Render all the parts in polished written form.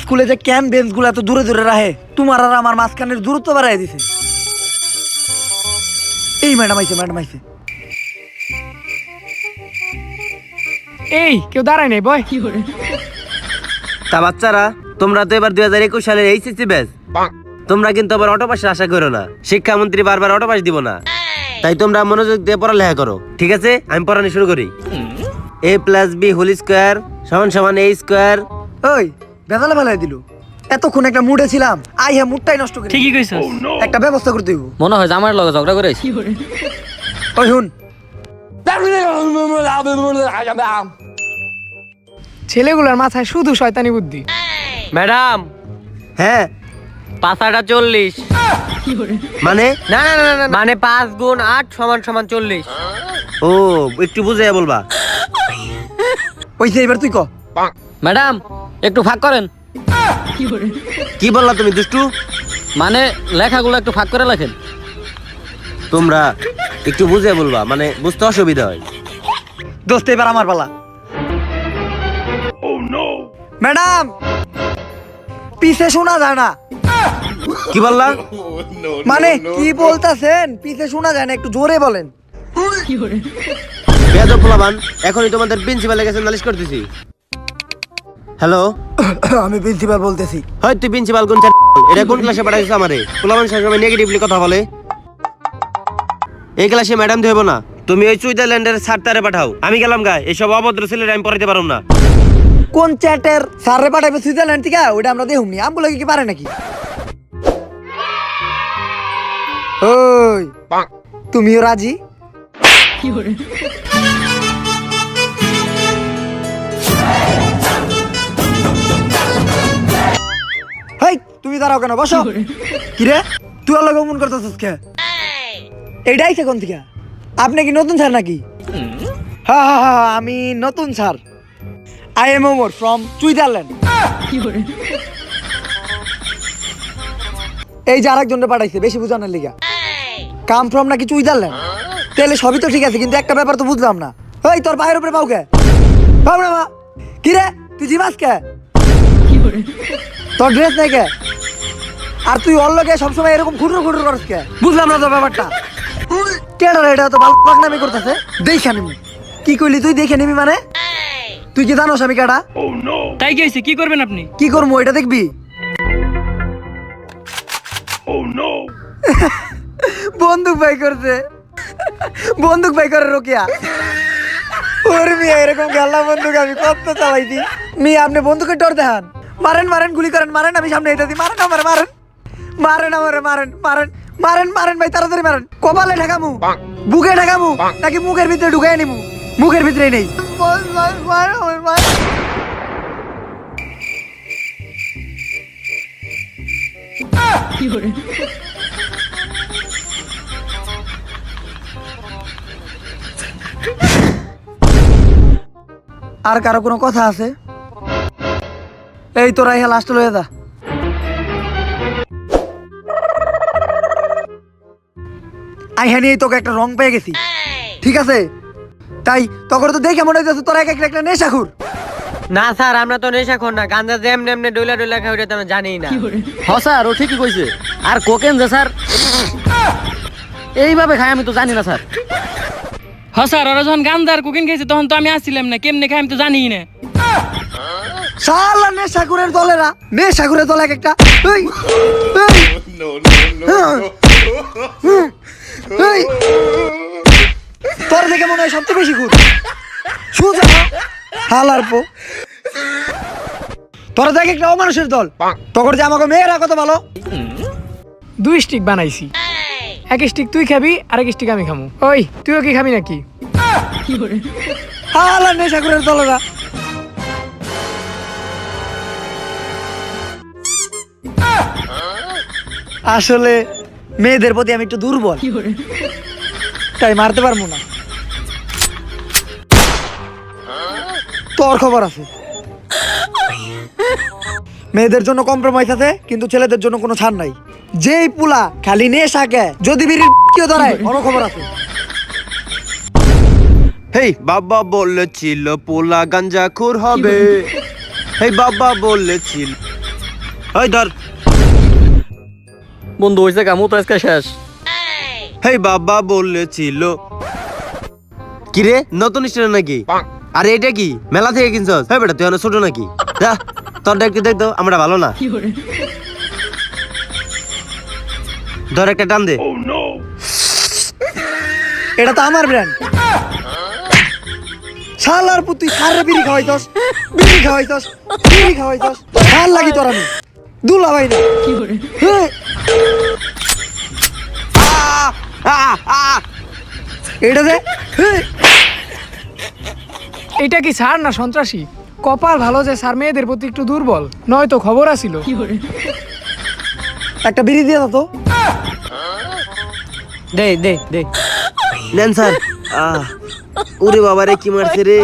স্কুলে যে can bench গুলো এত দূরে দূরে রাখে, তোমার আর আমার মাঝখানের দূরত্ব বাড়াই দিছে। এই ম্যাডাম আইছে। এই কেউ দাঁড়ায় নাই বয়। তা বাচ্চারা, তোমরা তো এবার 2021 সালের এইচএসসি ব্যাচ। তোমরা কিন্তু আবার অটো পাস আশা করো না। শিক্ষামন্ত্রী বারবার অটো পাস দিব না, তাই তোমরা মনোযোগ দিয়ে পড়ালেখা করো, ঠিক আছে? আমি পড়ানো শুরু করি। a + b whole square = a square. ওই বেদালে ফেলাই দিল। এতক্ষণ একটা মুডে ছিলাম, আই হ্যাঁ মুডটাই নষ্ট করে। ঠিকই কইছস। একটা ব্যবস্থা করতে হইব। মনে হয় আমার লগে ঝগড়া করেছি। ওই হুন, ছেলেগুলোর মাথায় শুধু শয়তানি বুদ্ধি। ম্যাডাম, হ্যাঁ, পাঁচাটা 40। মানে না না না না, মানে 5 × 8 = 40। ও, একটু বুঝে বলবা। ওইছে এবার তুই ক। ম্যাডাম, একটু ফাঁক করেন। কি বললা তুমি দুষ্টু? মানে লেখাগুলো একটু ফাঁক করে লেখেন। তোমরা একটু বুঝে বলবা, মানে বুঝতে অসুবিধা হয়। দোস্ত এবার আমার পালা। ম্যাডাম, পিছে শোনা যায় না। কি বললা? মানে কি বলতাছেন? পিছে শোনা যায় না, একটু জোরে বলেন। বেয়াদব পোলাপান, এখনই তোমাদের প্রিন্সিপালের কাছে নালিশ করতেছি। হ্যালো, আমি প্রিন্সিপাল বলতেছি। হয় তুই প্রিন্সিপাল কোন এটা কোন ক্লাসে পাঠাইছিস আমারে? পোলাপান সবসময় নেগেটিভলি কথা বলে। এই ক্লাসে ম্যাডাম দেব না, তুমি ওই সুইজারল্যান্ডের স্যারটারে পাঠাও। আমি গেলাম গা, এইসব অভদ্র ছেলেরা আমি পড়াইতে পারুম না। কোন চ্যাটের স্যারে পাঠাবে সুইজারল্যান্ড থেকে? ওইটা আমরা দেখুমনি, আমগুলো কি পারে নাকি? ওই তুমিও রাজি? হেই, তুমি দাঁড়াও কেন? বসো। কিরে, তুই আলো গমন করতেছিস কে? এইটাই কোন থেকে? আপনি কি নতুন স্যার নাকি? হ্যাঁ, আমি নতুন sir. I am Omar from Switzerland. এই যে আরেকজনকে পাঠাইছে বেশি বুঝানোর লিগা। কাম ফ্রম নাকি সুইজারল্যান্ড? তাহলে সবই তো ঠিক আছে, কিন্তু একটা ব্যাপার তো বুঝলাম না। ওই তোর পায়ের উপরে পাও কে? পাও না মা? কিরে, তুই জিমাস কে? তোর ড্রেস নেই কে? আর তুই ওর লগে সবসময় এরকম খুটুর খুটুর করস কে? বুঝলাম না তো ব্যাপারটা। কেডা রে, এটা তো ভালো পাকনামি করতেছে। দেখে নিবি। কি কইলি তুই? দেখে নিবি মানে? তুই কি জানোস আমি কেডা? তাই কি হইছে? কি করবেন আপনি? কি করবো এটা দেখবি? বন্দুক বাই করছে। বন্দুক বাই করে রোকিয়া। ওর মিয়া এরকম গাল্লা বন্দুক আমি কত চালাইছি। মিয়া আপনি বন্দুকের ডর দেখান। মারেন গুলি করেন, মারেন। আমি সামনে এটা দিই। মারেন আমারে, মারেন ভাই, তাড়াতাড়ি মারেন। কপালে ঠেকামু, বুকে ঠেকামু, নাকি মুখের ভিতরে ঢুকাই নিমু? মুখের ভিতরে নেই। আর কারো কোনো কথা আছে? এই তোরা লাস্ট লয়ে যা। আই হ্যাঁ, নিয়ে তোকে একটা রং পেয়ে গেছি, ঠিক আছে? তাই তখন তো দেখে মনে হচ্ছে তোরা একটা নেশাখুর। না স্যার, আমরা তো নেশাখোর না। গাঁজা যেমনে এমনি ডইলা খাই ওটা তো আমরা জানিই না। হ্যাঁ স্যার, ও ঠিকই কইছে। আর কোকেন যে স্যার এইভাবে খাই আমি তো জানি না স্যার। হ্যাঁ স্যার, ওরা যখন গান্দা আর কোকেন খাইছে তখন তো আমি আসছিলাম না। কেমনে খাই আমি তো জানিই না। শালা নেশাখুরের দলেরা, নেশাখুরের দল একটা। তোর দেখে মনে হয় সবচেয়ে বেশি খুর। সুজা হালার পো। তোরা দেখ একটা অমানুষের দল। তখন যে আমাকে মেয়েরা কত ভালো। 2 স্টিক বানাইছি। 1 স্টিক তুই খাবি, আর 1 স্টিক আমি খামু। ওই তুইও কি খাবি নাকি? হালার নেশাখুরের দলেরা। আসলে মেয়েদের প্রতি আমি একটু দুর্বল, তাই মারতে পারবো না। তোর খবর আছে? মেয়েদের জন্য কম্প্রোমাইজ আছে, কিন্তু ছেলেদের জন্য কোনো ছাড় নাই। যেই পুলা খালি নেশা কে যদি বিড়ির কেউ ধরায়, ওর খবর আছে। হেই, বাবা বলেছিল পোলা গাঞ্জাখোর হবে। এই বাবা বলেছিল, ওই ধর। বন্ধু হয়েছে কামু তো আজকে শেষ। হেই বাবা বলেছিল। কিরে নতুন স্টুডেন্ট নাকি? আরে এটা কি মেলা থেকে কিনছস? হ্যাঁ বেটা তুই অনেক ছোট নাকি? যা তোরটা একটু দেখতো, আমরা ভালো না। ধর একটা টান দে। এটা তো আমার ব্র্যান্ড। শালার পুত, তুই সারে বিড়ি খাওয়াইছস, বিড়ি খাওয়াইছস, বিড়ি খাওয়াইছস। ভাল লাগি তোর আমি দুলা ভাই না। হ্যাঁ, এটা দে। হ্যাঁ, এটা কি স্যার না সন্ত্রাসী? কপাল ভালো যে স্যার মেয়েদের প্রতি একটু দুর্বল, নয়তো খবর আসিল। একটা বিড়ি দিয়ে দাও তো। দে দে দে। নেন স্যার। ওরে বাবা রে কি মারছে রে।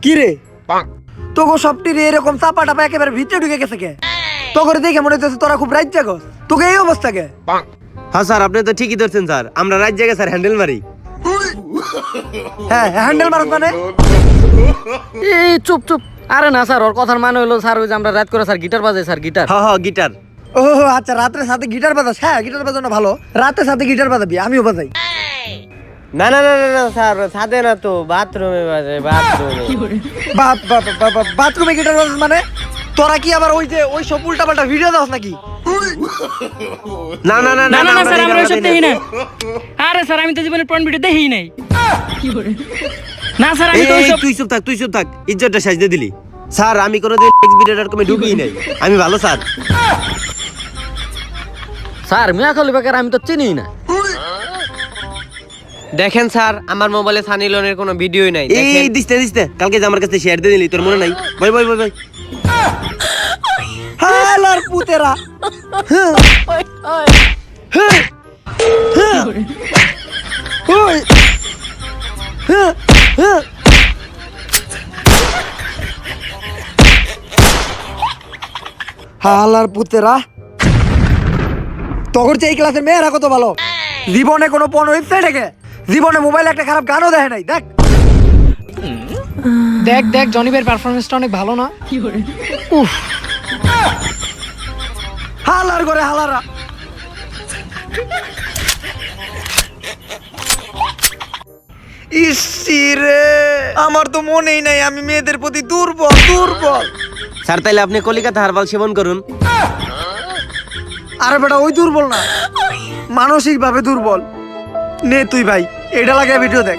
কি রে তোকে সবটি রে এরকম চাপা টাপা একেবারে ভিতরে ঢুকে গেছে কে? তোকে দেখে মনে হচ্ছে তোরা খুব রাইট জাগস। তোকে এই অবস্থা কে? হ্যাঁ স্যার আপনি তো ঠিকই ধরছেন স্যার, আমরা রাত জায়গায় স্যার হ্যান্ডেল মারি। হ্যাঁ, হ্যান্ডেল মারত মানে? এই চুপ চুপ। আরে না স্যার, ওর কথার মানে হলো স্যার ওই যে আমরা রাত করে স্যার গিটার বাজাই স্যার, গিটার। হ্যাঁ হ্যাঁ গিটার। ও আচ্ছা, রাত্রে সাথে গিটার বাজাস? হ্যাঁ, গিটার বাজানো ভালো। রাতে সাথে গিটার বাজাবি, আমিও বাজাই। না না না না না স্যার, ছাদে না তো, বাথরুমে বাজে, বাথরুমে। বাথরুমে গিটার বাজাস মানে? তোরা কি আবার ওই যে ওই সব উল্টা পাল্টা ভিডিও দাস নাকি? না না না না না না না স্যার, আমরা আমরা ওইসব দেখি না। আরে স্যার, আমি তো জীবনে পর্ন ভিডিও দেখিই নাই। না স্যার, আমি তো ওইসব। তুই চুপ থাক, তুই চুপ থাক, ইজ্জতটা সাজতে দিলি। স্যার আমি কোনোদিন এক্সবিডিও.কমে ঢুকিই নাই, আমি ভালো স্যার। স্যার মিয়া খলিফাকে আমি তো চিনি না। দেখেন স্যার, আমার মোবাইলে সানি লিওনের কোনো ভিডিওই নাই। এই দেখেন। দিস্তে দিস্তে কালকে যে আমার কাছে শেয়ার দিয়ে দিলি, তোর মনে নাই? ভাই ভাই ভাই ভাই। হালার পুতেরা। হ্যাঁ, হ্যাঁ, হ্যাঁ, ওই, হ্যাঁ, হ্যাঁ। হালার পুতেরা, তখন যে এই ক্লাসের মেয়েরা কত ভালো। জীবনে কোনো পণ ওয়েবসাইট থেকে জীবনে মোবাইলে একটা খারাপ গানও দেখে নাই। দেখ দেখ দেখ, জনিবের পারফরমেন্সটা অনেক ভালো না? উফ, হালার করে হালারা। ইসিরে, আমার তো মনেই নাই আমি মেয়েদের প্রতি দুর্বল দুর্বল। স্যার তাইলে আপনি কলিকাতা হারবাল সেবন করুন। আরে বেটা, ওই দুর্বল না, মানসিক ভাবে দুর্বল। নে তুই ভাই এটা লাগে ভিডিও দেখ।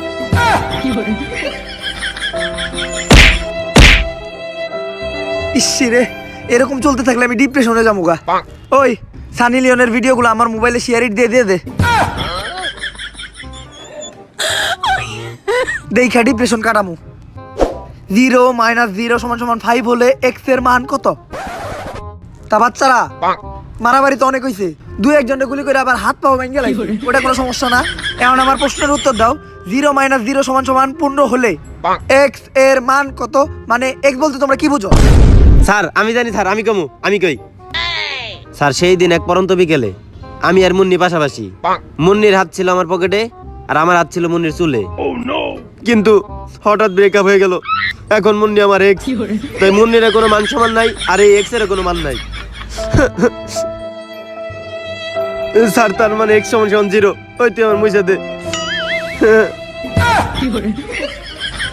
ইসিরে, এরকম চলতে থাকলে আমি ডিপ্রেশনে যাবো গা। ওই সানি লিওনের ভিডিওগুলো আমার মোবাইলে শেয়ার দিয়ে দিয়ে দে। দেখা ডিপ্রেশন কাটামু। 0 - 0 = 5 হলে x এর মান কত? তা বাচ্চারা, মারামারি তো অনেক হইছে, 2-1 গুলি করে আবার হাত পাও ভেঙে লাগছে, ওটা কোনো সমস্যা না। এখন আমার প্রশ্নের উত্তর দাও। 0 - 0 = 15 হলে x এর মান কত? মানে x বলতে তোমরা কি বুঝো? স্যার আমি জানি স্যার, আমি কমু, আমি কই। স্যার সেই দিন এক পরন্ত বিকেলে আমি আর মুন্নি পাশাপাশি। মুন্নির হাত ছিল আমার পকেটে আর আমার হাত ছিল মুন্নির চুলে। কিন্তু হঠাৎ ব্রেকআপ হয়ে গেল। এখন মুন্নি আমার এক্স, তাই মুন্নির কোনো মান সম্মান নাই আর এই এক্স এর কোনো মান নাই। স্যার তার মানে x = 0। ওই তুই আমার মুইসা দে।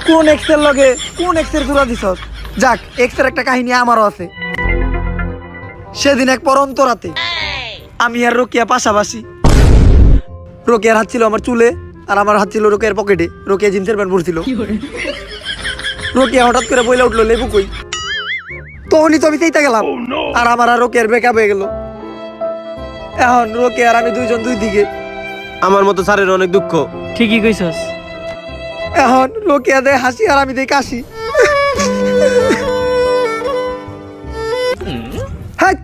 কোন x এর লগে কোন x এর জোড়া দিছস? যাক, x এর একটা কাহিনী আমারও আছে। সেদিন এক পরন্ত রাতে আমি আর রোকিয়া পাশাপাশি। রোকিয়ার হাত ছিল আমার চুলে আর আমার হাত ছিল রোকিয়ার পকেটে। রোকিয়া জিন্সের প্যান্ট পরছিল। রোকিয়া হঠাৎ করে বইলা উঠলো, লেবু কই? তখনই তো আমি সেইটা গেলাম আর আমার আর রোকিয়ার ব্রেকআপ হয়ে গেল। এখন রোকিয়া আর আমি দুইজন দুই দিকে। আমার মতো স্যারের অনেক দুঃখ। ঠিকই কইছস। এখন রোকিয়া দেয় হাসি আর আমি দেই কাশি। হ্যাঁ,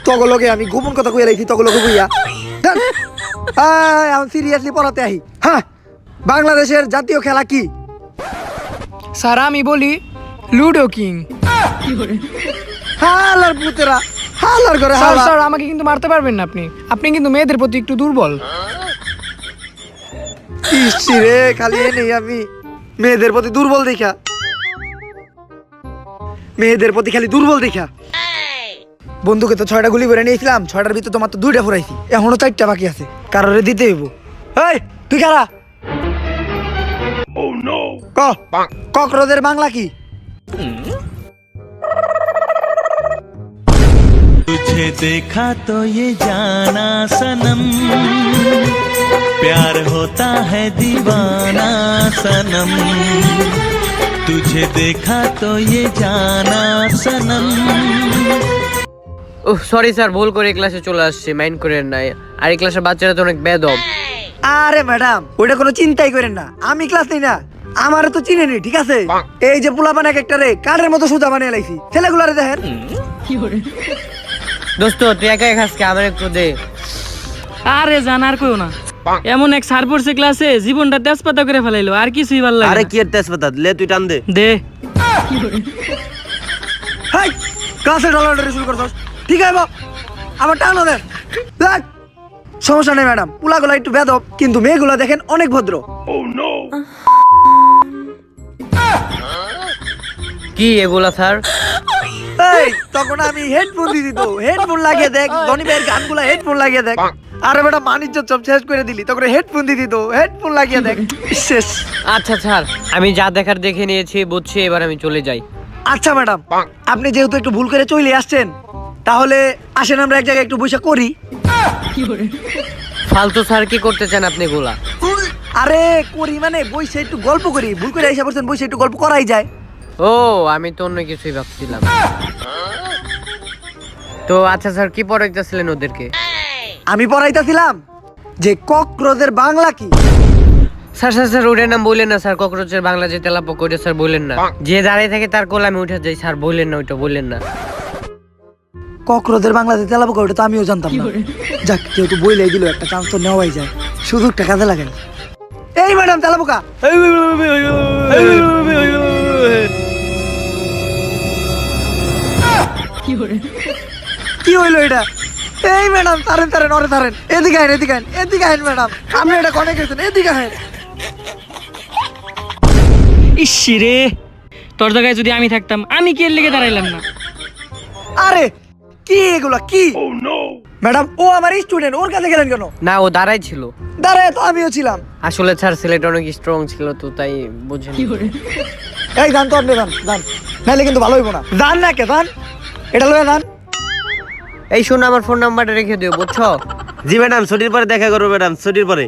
তগলকে আমি গোপন কথা কইয়া রাখছি, তগলকে কইয়া। এখন সিরিয়াসলি পড়াতে আহি। হ্যাঁ, বাংলাদেশের জাতীয় খেলা কি? স্যার আমি বলি লুডো কিং। হালার পুতেরা, হালার করে স্যার হালা। স্যার, আমাকে কিন্তু মারতে পারবেন না আপনি, আপনি কিন্তু মেয়েদের প্রতি একটু দুর্বল। ইসি রে, খালি এ নেই আমি মেয়েদের প্রতি দুর্বল দেখা, মেয়েদের প্রতি খালি দুর্বল দেখা। বন্ধুকে তো 6টা গুলি করে নিয়েছিলাম, 6টার ভিতরে তোমার তো 2টা ফুরাইছি, এখনো 4টা বাকি আছে, কারোরে দিতে হইব। এই তুই কারা? কক্রোচের বাংলা কি? तुझे देखा तो ये जाना सनम, प्यार होता है दीवाना सनम, तुझे देखा तो ये जाना सनम। ওহ সরি স্যার, ভুল করে ক্লাসে চলে আসছি, মাইন্ড করেন না। আর এই ক্লাসের বাচ্চারা তো অনেক বেদব। আরে ম্যাডাম ওটা কোনো চিন্তাই করেন না, আমি ক্লাস নেই না, আমারে তো চিনেনি, ঠিক আছে? এই যে পোলাপান এক একটা রে কাঠের মতো সুতা বানিয়ে লাইছি, ছেলেগুলারে দেখেন। দোস্ত তুই একা খাসকে, আমার একটু দে। আরে জান আর কইও না, এমন এক স্যার পড়ছে ক্লাসে জীবনটা তেজপাতা করে ফেলাইলো, আর কিছুই ভালো লাগে আরে না। কি এর তেজপাতা, লে তুই টান দে। দে হাই ক্লাসে ডলার শুরু করছস, ঠিক আছে বাপ, আমার টানো দেন। দেখ সমস্যা নেই ম্যাডাম, পোলাগুলা একটু বেদব, কিন্তু মেয়েগুলা দেখেন অনেক ভদ্র। কি এগুলা স্যার? এই তখন আমি হেডফোন দিয়ে দিত, হেডফোন লাগিয়ে দেখ, ধনী ভাইয়ের গানগুলা হেডফোন লাগিয়ে দেখ। আরে বেটা বাণিজ্য সব শেষ করে দিলি, তখন হেডফোন দিয়ে দিত, হেডফোন লাগিয়ে দেখ, শেষ। আচ্ছা স্যার, আমি যা দেখার দেখে নিয়েছি, বুঝছি, এবার আমি চলে যাই। আচ্ছা ম্যাডাম, আপনি যেহেতু একটু ভুল করে চলে আসছেন, তাহলে আসেন আমরা এক জায়গায় একটু বসে করি। ফালতু স্যার কি করতে চান আপনি এগুলা? আরে করি মানে বসে একটু গল্প করি, ভুল করে এসে বলছেন বসে একটু গল্প করাই যায়। ও আমি তো অন্য কিছুই ভাবছিলাম। তো আচ্ছা স্যার, কি পড়াইতেছিলেন ওদেরকে? আমি পড়াইতেছিলাম যে কক্রোচের বাংলা কি। স্যার স্যার স্যার ওটার নাম বললেন না স্যার, ককরোচের বাংলা যে তেলাপোকা, ওইটা স্যার বললেন না। যে দাঁড়িয়ে থাকে তার কোলে আমি উঠে যাই স্যার, বললেন না, ওইটা বললেন না। কক্রোচের বাংলাতে তেলাপোকা, ওটা তো আমিও জানতাম না। যাক যেহেতু বইলাই দিল, একটা চান্স তো নেওয়াই যায়, সুযোগটা কাজে লাগে না। এই ম্যাডাম তেলাপোকা। কি হইলো এটা? এই ম্যাডাম তারেন তারেন, ওরে তারেন, এদিকে আইন, এদিকে আইন, এদিকে আইন ম্যাডাম, আপনি এটা কনে গেছেন, এদিকে আইন। ইসি রে, তোর জায়গায় যদি আমি থাকতাম, আমি কি এর লেগে দাঁড়াইলাম না? আরে কি এগুলা কি? ম্যাডাম ও আমার স্টুডেন্ট, ওর কাছে গেলেন কেন? না ও দাঁড়াই ছিল। দাঁড়ায় তো আমিও ছিলাম। আসলে স্যার ছেলেটা অনেক স্ট্রং ছিল, তো তাই বুঝেন। এই গান তো আপনি গান গান, নাহলে কিন্তু ভালো হইব না। গান না কে গান, এটা লয়ে গান। এই শোনো, আমার ফোন নাম্বারটা রেখে দিও, বুঝছো? জি ম্যাডাম, ছুটির পরে দেখা করবো ম্যাডাম, ছুটির পরে।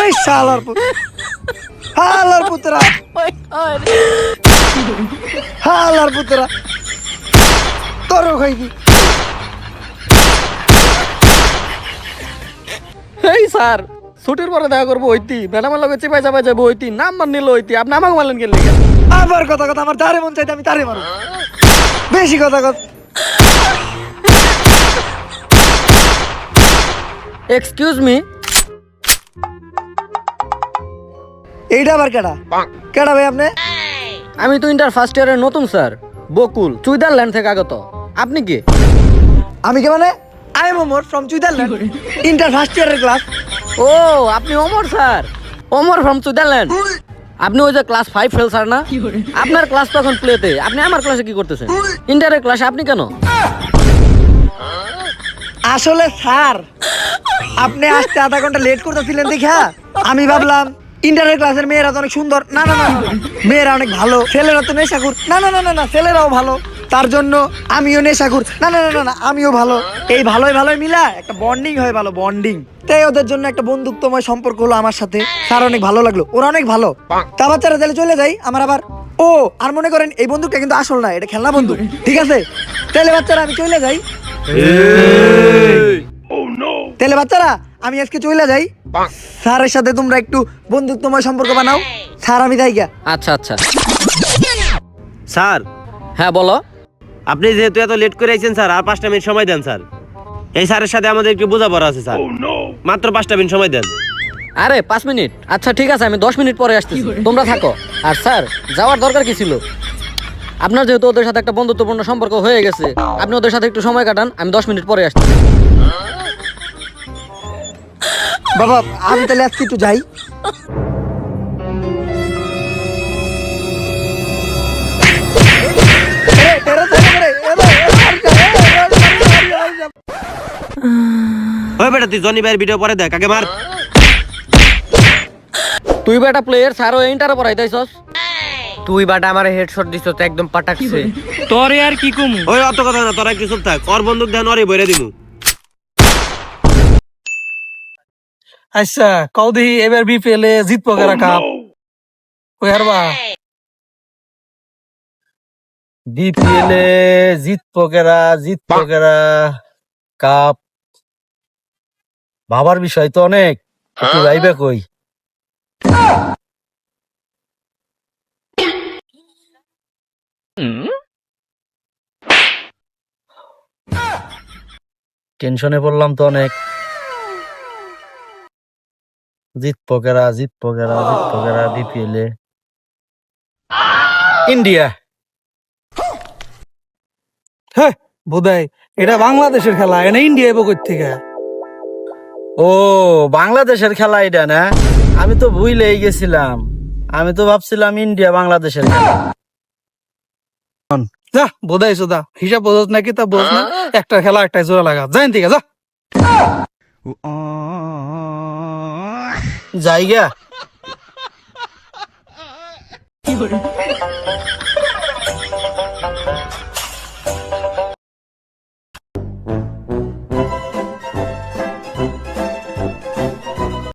এই শালার পুত, হালার পুতরা, হালার পুতরা, তোর খাইবি। এই স্যার ছুটির পরে দেখা করবো হইতি, ম্যাডামের লগে চিপাই চাপাই যাবো হইতি, নাম্বার নিল হইতি, আপনি আমাকে মারলেন কেন? আবার কথা কথা, আমার তারে মন চাইতে আমি তারে মারু, বেশি কথা কথা। এক্সকিউজ মি, এইটা আবার কেডা? কেডা ভাই আপনি? আমি তো ইন্টার ফার্স্ট ইয়ারের নতুন স্যার, বকুল, সুইজারল্যান্ড থেকে আগত। আপনি কি? আমি কে মানে? I am Omar from Switzerland, inter first ইয়ারের ক্লাস। ও আপনি Omar sir, Omar from Switzerland. আপনি ওই যে ক্লাস 5 ফেল স্যার না? আপনার ক্লাস তো এখন প্লেতে, আপনি আমার ক্লাসে কি করতেছেন? ইন্টারের ক্লাসে আপনি কেন? আসলে স্যার আপনি আসতে আধা ঘন্টা লেট করতেছিলেন দেখা আমি ভাবলাম ইন্টারের ক্লাসের মেয়েরা তো অনেক সুন্দর, না না না না, মেয়েরা অনেক ভালো, ছেলেরা তো নেশাখোর, না না না না না, ছেলেরাও ভালো, তার জন্য আমিও নেশাখোর, না না না না না, আমিও ভালো, এই ভালোই ভালোই মিলা একটা বন্ডিং হয়, ভালো বন্ডিং। তাই ওদের জন্য একটা বন্ধুত্বময় সম্পর্ক হলো আমার সাথে, স্যার অনেক ভালো লাগলো, ওরা অনেক ভালো। তা বাচ্চারা তাহলে চলে যাই, আমার আবার ও আর মনে করেন এই বন্দুকটা কিন্তু আসল না, এটা খেলনা বন্দুক, ঠিক আছে? তাহলে বাচ্চারা আমি চলে যাই, তাহলে বাচ্চারা আমি আজকে চলে যাই, স্যারের সাথে তোমরা একটু বন্ধুত্বময় সম্পর্ক বানাও, স্যার আমি যাই গা। আচ্ছা আচ্ছা স্যার, হ্যাঁ বলো। আপনি যেহেতু এত লেট করে আইছেন স্যার, আর 5টা মিনিট সময় দেন স্যার। এই স্যারের সাথে আমাদের একটু বোঝাপড়া আছে স্যার, মাত্র 5টা মিনিট সময় দেন। আরে 5 মিনিট? আচ্ছা ঠিক আছে, আমি 10 মিনিট পরে আসতেছি, তোমরা থাকো। আর স্যার যাওয়ার দরকার কি ছিল? আপনার যেহেতু ওদের সাথে একটা বন্ধুত্বপূর্ণ সম্পর্ক হয়ে গেছে, আপনি ওদের সাথে একটু সময় কাটান, আমি 10 মিনিট পরে আসছি। বাবা আমি তাহলে আজকে একটু যাই। ওই বেটা তুই জনি ভাইয়ের ভিডিও পরে দেখ আগে মার। তুই বেটা প্লেয়ার স্যার ও ইন্টারে পড়াইতেছস। তুই বাটা আমার হেডশট দিছ তো একদম পাটাকছে। তোরে আর কি কমু? ওই অত কথা না, তোরা একটু চুপ থাক। ওর বন্দুক দেন ওরই বইরে দিমু। আচ্ছা কও দেখি এবার বিপিএল এ জিতবো কারা কাপ? ওই হারবা বিপিএল এ জিতবো কারা কাপ? ভাবার বিষয় তো অনেক, একটু যাইবে কই। টেনশনে পড়লাম তো অনেক। জিতবো কারা বিপিএল এ? ইন্ডিয়া। হ্যাঁ বোধহয় এটা বাংলাদেশের খেলা, এটা ইন্ডিয়া এবো কই থেকে? ও বাংলাদেশের খেলা এটা না, আমি তো ভুলেই গেছিলাম। আমি তো ভাবছিলাম ইন্ডিয়া বাংলাদেশের খেলা। যা বোধাই সোদা হিসাব বোঝ নাকি তা বোঝ না, একটা খেলা একটা জোড়া লাগা যাই থেকে যা জায়গা।